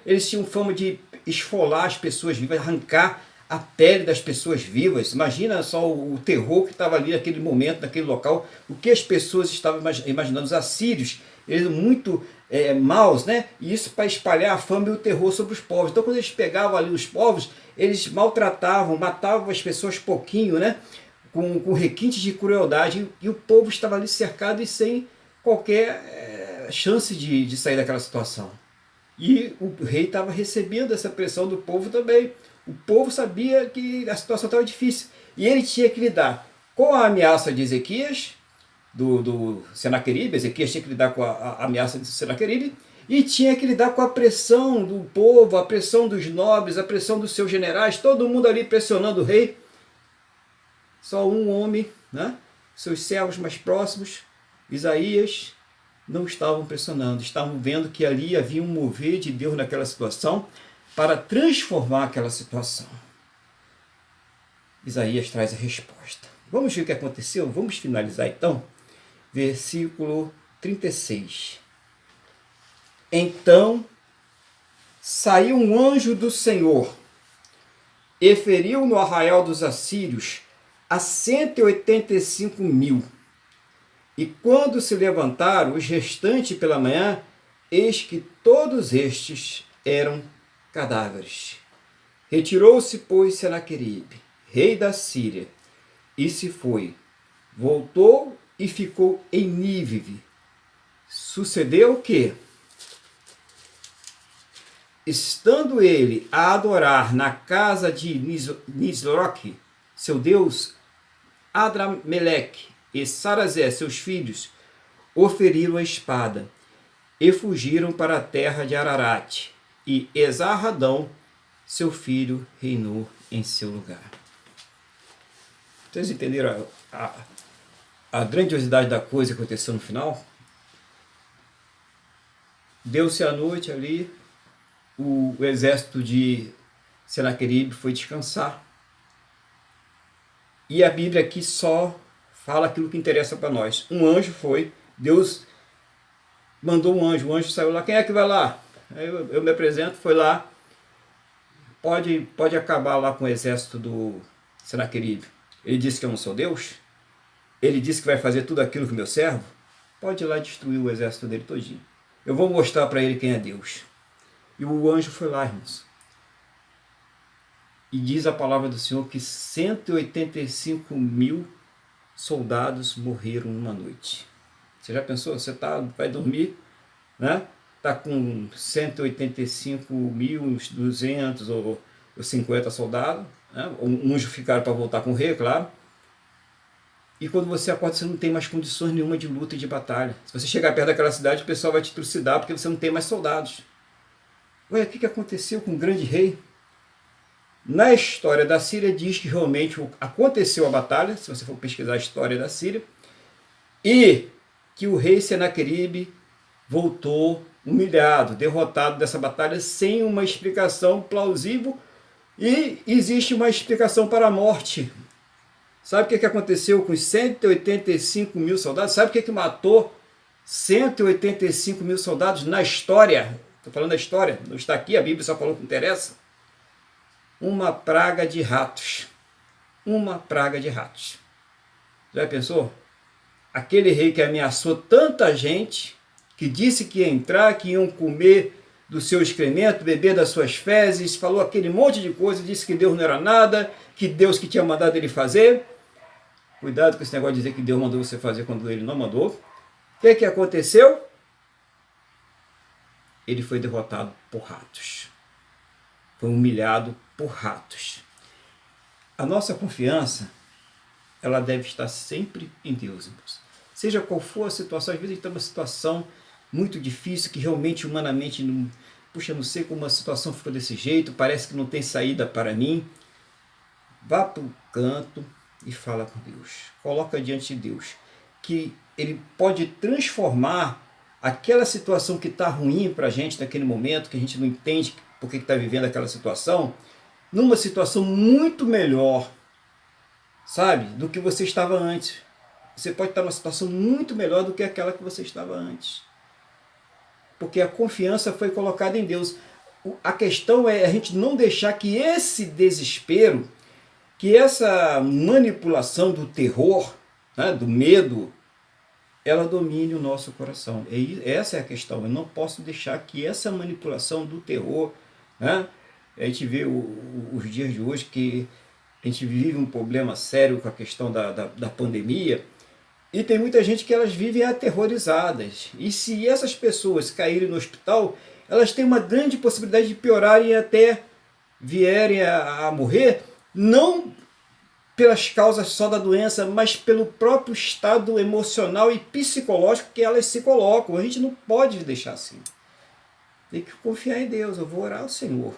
eles tinham fama de esfolar as pessoas vivas, arrancar a pele das pessoas vivas. Imagina só o terror que estava ali naquele momento, naquele local, o que as pessoas estavam imaginando. Os assírios, eles muito maus, né? E isso para espalhar a fama e o terror sobre os povos. Então quando eles pegavam ali os povos, eles maltratavam, matavam as pessoas pouquinho, né? Com requintes de crueldade, e o povo estava ali cercado e sem qualquer chance de sair daquela situação. E o rei estava recebendo essa pressão do povo também. O povo sabia que a situação estava difícil. E ele tinha que lidar com a ameaça de Ezequias, do Senaqueribe. Ezequias tinha que lidar com a ameaça de Senaqueribe. E tinha que lidar com a pressão do povo, a pressão dos nobres, a pressão dos seus generais. Todo mundo ali pressionando o rei. Só um homem, né? Seus servos mais próximos, Isaías, não estavam pressionando. Estavam vendo que ali havia um mover de Deus naquela situação, para transformar aquela situação. Isaías traz a resposta. Vamos ver o que aconteceu? Vamos finalizar então. Versículo 36. Então saiu um anjo do Senhor e feriu no arraial dos assírios a 185 mil. E quando se levantaram os restantes pela manhã, eis que todos estes eram cadáveres. Retirou-se, pois, Senaqueribe, rei da Síria, e se foi. Voltou e ficou em Nínive. Sucedeu o quê? Estando ele a adorar na casa de Nisroque, seu deus, Adrameleque e Sarazé, seus filhos, o feriram a espada e fugiram para a terra de Ararate. E Esarhadão, seu filho, reinou em seu lugar. Vocês entenderam a grandiosidade da coisa que aconteceu no final? Deu-se a noite ali, o exército de Senaqueribe foi descansar. E a Bíblia aqui só fala aquilo que interessa para nós. Um anjo foi, Deus mandou um anjo, o anjo saiu lá. Quem é que vai lá? Eu me apresento, foi lá. Pode acabar lá com o exército do Senaqueribe. Ele disse que eu não sou Deus? Ele disse que vai fazer tudo aquilo que meu servo? Pode ir lá destruir o exército dele todinho. Eu vou mostrar para ele quem é Deus. E o anjo foi lá, irmãos. E diz a palavra do Senhor que 185 mil soldados morreram numa noite. Você já pensou? Você vai dormir, né? Está com 185.200 ou 50 soldados. Né? Uns ficaram para voltar com o rei, claro. E quando você acorda, você não tem mais condições nenhuma de luta e de batalha. Se você chegar perto daquela cidade, o pessoal vai te trucidar porque você não tem mais soldados. Ué, o que aconteceu com o grande rei? Na história da Síria diz que realmente aconteceu a batalha, se você for pesquisar a história da Síria, e que o rei Senaqueribe voltou humilhado, derrotado dessa batalha, sem uma explicação plausível, e existe uma explicação para a morte. Sabe o que aconteceu com os 185 mil soldados? Sabe o que matou 185 mil soldados na história? Estou falando da história, não está aqui, a Bíblia só falou que interessa. Uma praga de ratos. Uma praga de ratos. Já pensou? Aquele rei que ameaçou tanta gente, que disse que ia entrar, que iam comer do seu excremento, beber das suas fezes, falou aquele monte de coisa, disse que Deus não era nada, que Deus que tinha mandado ele fazer. Cuidado com esse negócio de dizer que Deus mandou você fazer quando ele não mandou. O que aconteceu? Ele foi derrotado por ratos. Foi humilhado por ratos. A nossa confiança, ela deve estar sempre em Deus, irmãos. Seja qual for a situação, às vezes a gente está numa situação muito difícil, que realmente humanamente, não sei como a situação ficou desse jeito, parece que não tem saída para mim. Vá para o canto e fala com Deus. Coloca diante de Deus que Ele pode transformar aquela situação que está ruim para a gente naquele momento, que a gente não entende por que está vivendo aquela situação, numa situação muito melhor, sabe, do que você estava antes. Você pode estar numa situação muito melhor do que aquela que você estava antes. Porque a confiança foi colocada em Deus. A questão é a gente não deixar que esse desespero, que essa manipulação do terror, né, do medo, ela domine o nosso coração. E essa é a questão. Eu não posso deixar que essa manipulação do terror, né, a gente vê os dias de hoje que a gente vive um problema sério com a questão da pandemia, e tem muita gente que elas vivem aterrorizadas. E se essas pessoas caírem no hospital, elas têm uma grande possibilidade de piorarem e até vierem a morrer, não pelas causas só da doença, mas pelo próprio estado emocional e psicológico que elas se colocam. A gente não pode deixar assim. Tem que confiar em Deus. Eu vou orar ao Senhor.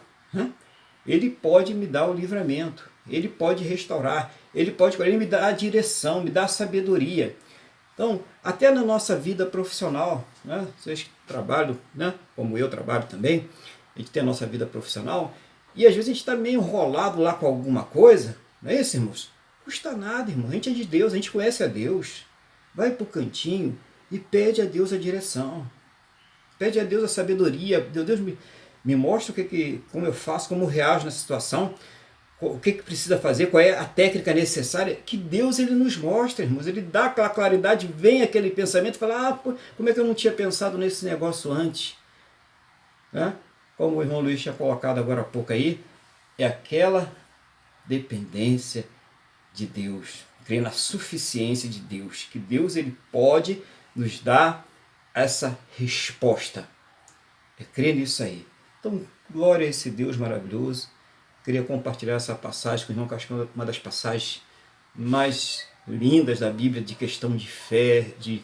Ele pode me dar o livramento. Ele pode restaurar. Ele me dar a direção, me dar a sabedoria. Então, até na nossa vida profissional, né? Vocês trabalham, né? Como eu trabalho também, a gente tem a nossa vida profissional, e às vezes a gente está meio enrolado lá com alguma coisa, não é isso, irmãos? Custa nada, irmão. A gente é de Deus, a gente conhece a Deus. Vai para o cantinho e pede a Deus a direção. Pede a Deus a sabedoria. Deus me mostra como eu faço, como eu reajo nessa situação, o que precisa fazer, qual é a técnica necessária. Que Deus ele nos mostra, irmãos. Ele dá aquela claridade, vem aquele pensamento e fala, como é que eu não tinha pensado nesse negócio antes? Né? Como o irmão Luiz tinha colocado agora há pouco aí, é aquela dependência de Deus, crer na suficiência de Deus, que Deus ele pode nos dar essa resposta. É crer nisso aí. Então, glória a esse Deus maravilhoso. Queria compartilhar essa passagem com o irmão, que acho que é uma das passagens mais lindas da Bíblia, de questão de fé, de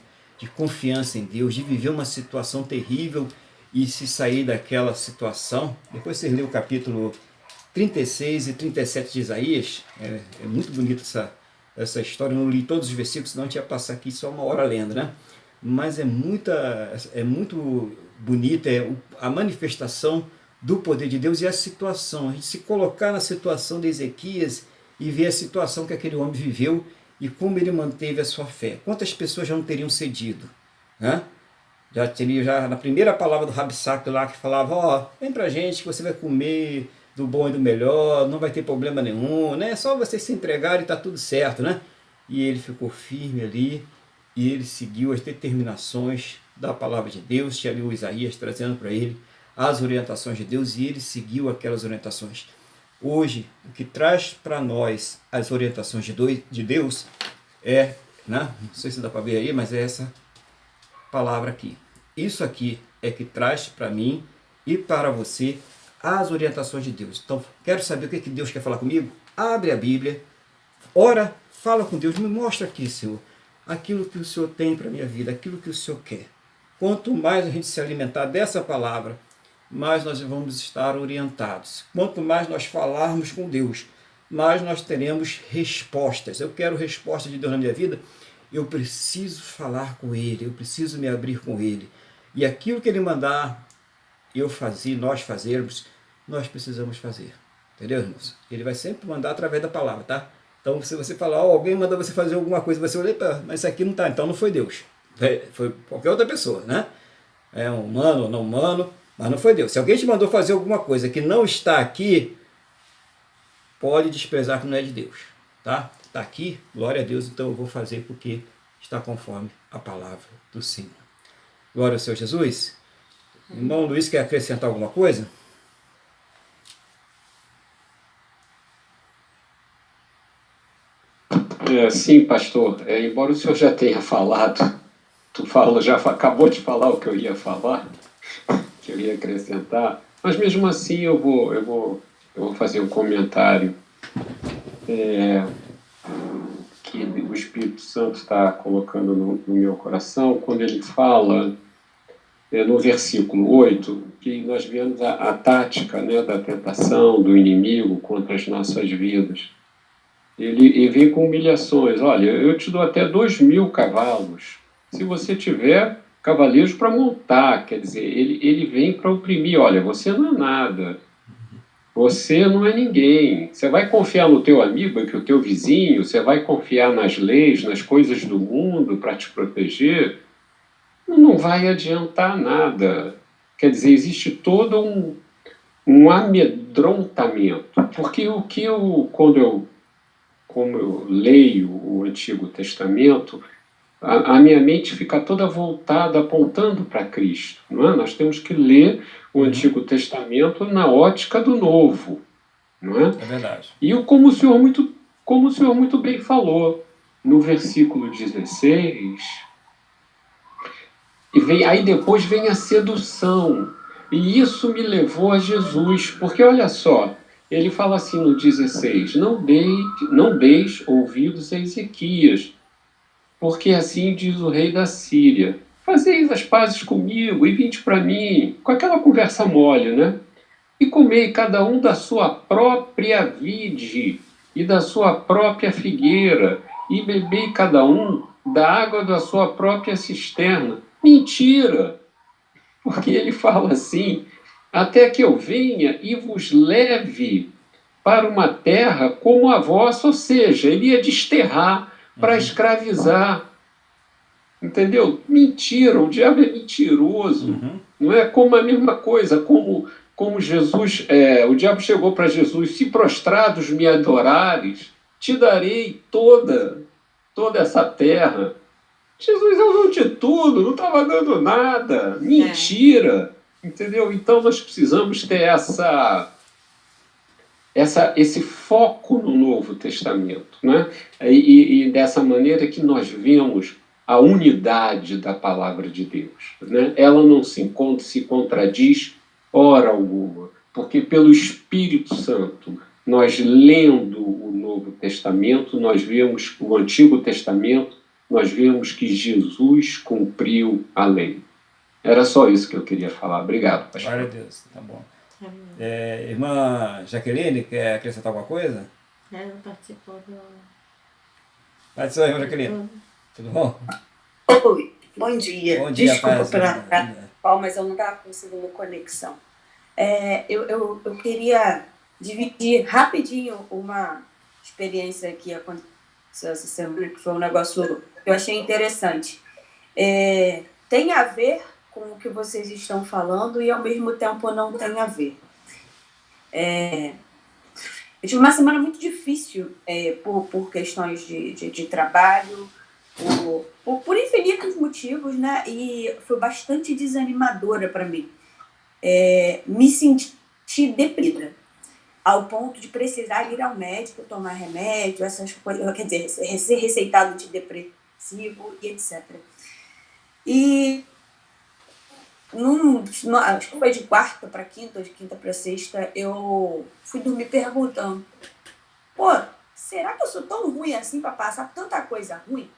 confiança em Deus, de viver uma situação terrível e se sair daquela situação. Depois você lê o capítulo 36 e 37 de Isaías, é muito bonita essa história. Eu não li todos os versículos, senão a gente ia passar aqui só uma hora lendo, né? Mas é muito bonita a manifestação do poder de Deus e a situação. A gente se colocar na situação de Ezequias e ver a situação que aquele homem viveu e como ele manteve a sua fé. Quantas pessoas já não teriam cedido? Né? Já na primeira palavra do Rabsaque lá, que falava, vem pra gente que você vai comer do bom e do melhor, não vai ter problema nenhum, né? É só você se entregar e está tudo certo, né? E ele ficou firme ali e ele seguiu as determinações da palavra de Deus. Tinha ali o Isaías trazendo para ele as orientações de Deus e ele seguiu aquelas orientações. Hoje, o que traz para nós as orientações de Deus é, né? Não sei se dá para ver aí, mas é essa palavra aqui. Isso aqui é que traz para mim e para você as orientações de Deus. Então, quero saber o que Deus quer falar comigo? Abre a Bíblia, ora, fala com Deus, me mostra aqui, Senhor, aquilo que o Senhor tem para a minha vida, aquilo que o Senhor quer. Quanto mais a gente se alimentar dessa palavra, mais nós vamos estar orientados. Quanto mais nós falarmos com Deus, mais nós teremos respostas. Eu quero resposta de Deus na minha vida, eu preciso falar com Ele, eu preciso me abrir com Ele. E aquilo que Ele mandar eu fazer, nós fazermos, nós precisamos fazer. Entendeu, irmãos? Ele vai sempre mandar através da palavra, tá? Então, se você falar, alguém mandou você fazer alguma coisa, você olha, mas isso aqui não está, então não foi Deus. Foi qualquer outra pessoa, né? É um humano ou não humano, mas não foi Deus. Se alguém te mandou fazer alguma coisa que não está aqui, pode desprezar que não é de Deus, tá? Está aqui, glória a Deus, então eu vou fazer porque está conforme a palavra do Senhor. Glória ao Senhor Jesus. Irmão Luiz, quer acrescentar alguma coisa? Sim, pastor. Embora o senhor já tenha falado, acabou de falar o que eu ia falar, que eu ia acrescentar, mas mesmo assim eu vou fazer um comentário que o Espírito Santo está colocando no meu coração quando ele fala no versículo 8, que nós vemos a tática, né, da tentação do inimigo contra as nossas vidas. Ele vem com humilhações. Olha, eu te dou até 2.000 cavalos. Se você tiver cavaleiros para montar, quer dizer, ele vem para oprimir. Olha, você não é nada. Você não é ninguém. Você vai confiar no teu amigo, que o teu vizinho, você vai confiar nas leis, nas coisas do mundo para te proteger. Não vai adiantar nada. Quer dizer, existe todo um amedrontamento. Porque como eu leio o Antigo Testamento, a minha mente fica toda voltada, apontando para Cristo. Não é? Nós temos que ler o Antigo Testamento na ótica do Novo. Não é? É verdade. E como o senhor muito bem falou, no versículo 16, aí depois vem a sedução. E isso me levou a Jesus, porque olha só, ele fala assim no 16, não deis ouvidos a Ezequias, porque assim diz o rei da Síria, fazeis as pazes comigo e vinde para mim, com aquela conversa mole, né? E comei cada um da sua própria vide e da sua própria figueira, e bebei cada um da água da sua própria cisterna. Mentira! Porque ele fala assim, até que eu venha e vos leve para uma terra como a vossa, ou seja, ele ia desterrar para escravizar. Entendeu? Mentira, o diabo é mentiroso. Não é como a mesma coisa, como Jesus, o diabo chegou para Jesus, se prostrados me adorares, te darei toda essa terra. Jesus, eu não te tudo, não estava dando nada. Mentira. Entendeu? Então nós precisamos ter esse foco no Novo Testamento, né? E dessa maneira que nós vemos a unidade da palavra de Deus, né? Ela não se contradiz hora alguma, porque pelo Espírito Santo, nós lendo o Novo Testamento, nós vemos o Antigo Testamento, nós vemos que Jesus cumpriu a lei. Era só isso que eu queria falar. Obrigado, pastor. Glória a Deus, tá bom. Irmã Jaqueline, quer acrescentar alguma coisa? Ela participou do... Pode ser, irmã Jaqueline. Tudo bom? Oi, bom dia. Bom dia, Desculpa paz. mas eu não estava conseguindo conexão. Eu queria dividir rapidinho uma experiência que aconteceu essa semana, que foi um negócio que eu achei interessante. Tem a ver com o que vocês estão falando e, ao mesmo tempo, não tem a ver. Eu tive uma semana muito difícil por questões de trabalho, por infinitos motivos, né? E foi bastante desanimadora para mim. Me senti deprimida, ao ponto de precisar ir ao médico, tomar remédio, essas coisas, quer dizer, ser receitado antidepressivo e etc. E acho que foi de quarta para quinta, ou de quinta para sexta, eu fui dormir perguntando: pô, será que eu sou tão ruim assim para passar tanta coisa ruim?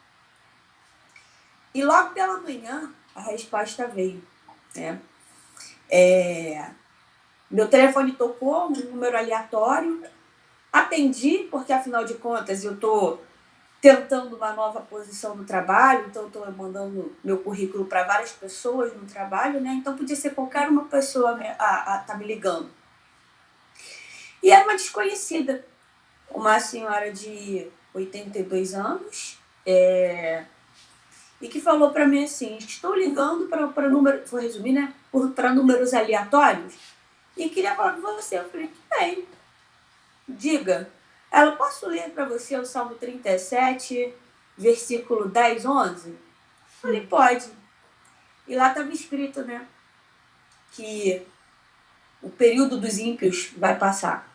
E logo pela manhã a resposta veio, né? Meu telefone tocou, um número aleatório, atendi, porque afinal de contas eu estou tentando uma nova posição no trabalho, então estou mandando meu currículo para várias pessoas no trabalho, né? Então podia ser qualquer uma pessoa a tá me ligando. E era uma desconhecida. uma senhora de 82 anos, e que falou para mim assim: estou ligando para números, vou resumir, né? Para números aleatórios, e queria falar com você. Eu falei: tudo bem, diga. Ela: posso ler para você o Salmo 37, versículo 10, 11? Eu falei: pode. E lá estava escrito, né, que o período dos ímpios vai passar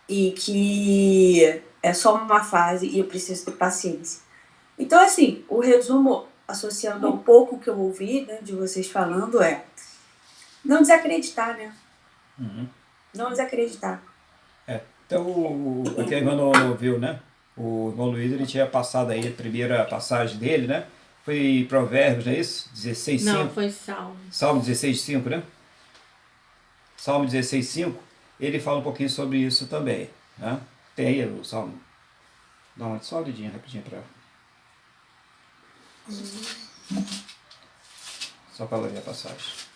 e que é só uma fase e eu preciso ter paciência. Então, assim, o resumo, associando um pouco que eu ouvi, né, de vocês falando, é não desacreditar, né? Uhum. Não desacreditar. Então, aqui a irmã não viu, né? O irmão Luiz, ele tinha passado aí a primeira passagem dele, né? Foi Provérbios, não é isso? 16:5. Não, foi Salmo. Salmo 16:5, né? Salmo 16:5, ele fala um pouquinho sobre isso também, né? Tem aí o Salmo. Dá uma só olhadinha rapidinho para... Só para ler a passagem.